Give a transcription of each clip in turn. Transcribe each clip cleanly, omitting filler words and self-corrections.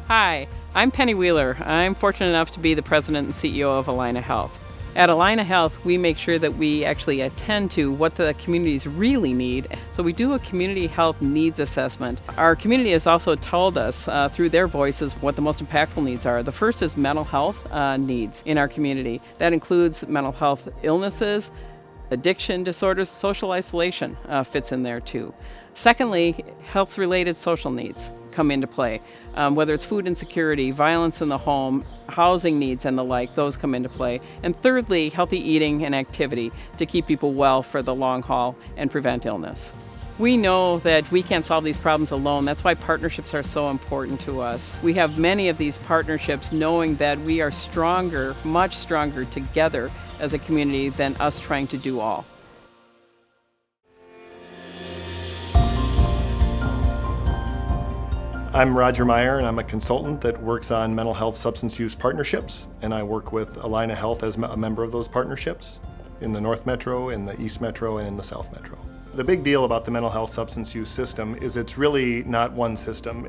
Hi, I'm Penny Wheeler. I'm fortunate enough to be the president and CEO of Allina Health. At Allina Health, we make sure that we actually attend to what the communities really need. So we do a community health needs assessment. Our community has also told us through their voices what the most impactful needs are. The first is mental health needs in our community. That includes mental health illnesses, addiction disorders, social isolation fits in there too. Secondly, health-related social needs come into play. Whether it's food insecurity, violence in the home, housing needs and the like, those come into play. And thirdly, healthy eating and activity to keep people well for the long haul and prevent illness. We know that we can't solve these problems alone. That's why partnerships are so important to us. We have many of these partnerships knowing that we are stronger, much stronger together as a community than us trying to do all. I'm Roger Meyer, and I'm a consultant that works on mental health substance use partnerships, and I work with Allina Health as a member of those partnerships in the North Metro, in the East Metro, and in the South Metro. The big deal about the mental health substance use system is it's really not one system.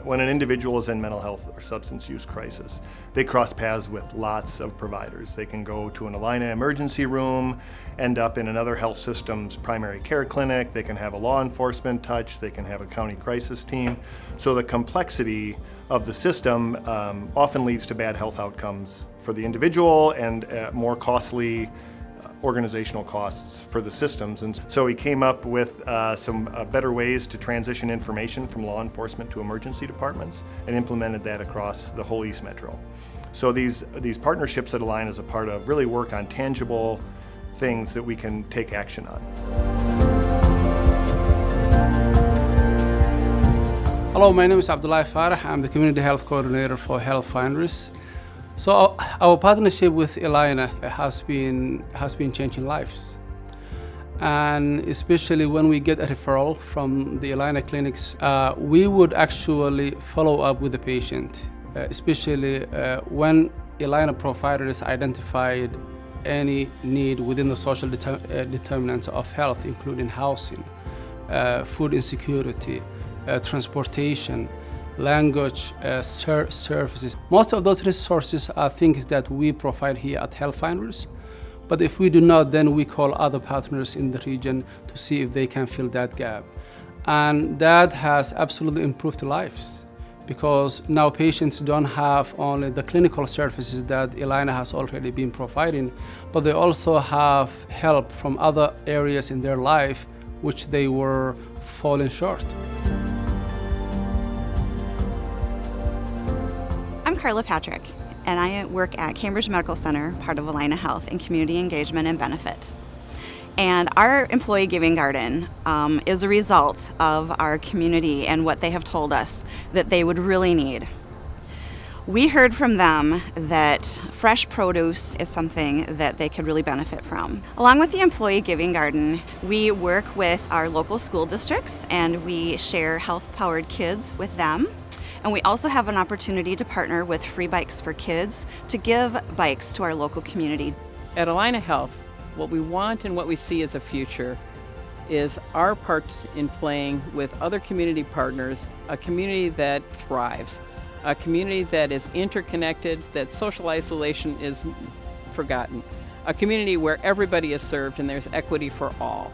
When an individual is in mental health or substance use crisis, they cross paths with lots of providers. They can go to an Allina emergency room, end up in another health system's primary care clinic, they can have a law enforcement touch, they can have a county crisis team. So the complexity of the system often leads to bad health outcomes for the individual and more costly organizational costs for the systems. And so we came up with some better ways to transition information from law enforcement to emergency departments and implemented that across the whole East Metro. So these partnerships that Allina is a part of really work on tangible things that we can take action on. Hello, my name is Allina Farah. I'm the Community Health Coordinator for Health Finders. So our partnership with Allina has been changing lives, and especially when we get a referral from the Allina clinics, we would actually follow up with the patient, especially when Allina providers identified any need within the social determinants of health, including housing, food insecurity, transportation, language services. Most of those resources are things that we provide here at Health Finders, but if we do not, then we call other partners in the region to see if they can fill that gap. And that has absolutely improved lives, because now patients don't have only the clinical services that Allina has already been providing, but they also have help from other areas in their life which they were falling short. I'm Carla Patrick, and I work at Cambridge Medical Center, part of Allina Health, in community engagement and benefit. And our employee giving garden is a result of our community and what they have told us that they would really need. We heard from them that fresh produce is something that they could really benefit from. Along with the employee giving garden, we work with our local school districts and we share health-powered kids with them. And we also have an opportunity to partner with Free Bikes for Kids to give bikes to our local community. At Allina Health, what we want and what we see as a future is our part in playing with other community partners, a community that thrives, a community that is interconnected, that social isolation is forgotten, a community where everybody is served and there's equity for all.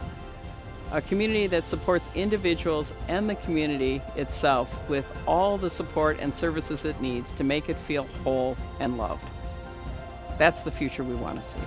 A community that supports individuals and the community itself with all the support and services it needs to make it feel whole and loved. That's the future we want to see.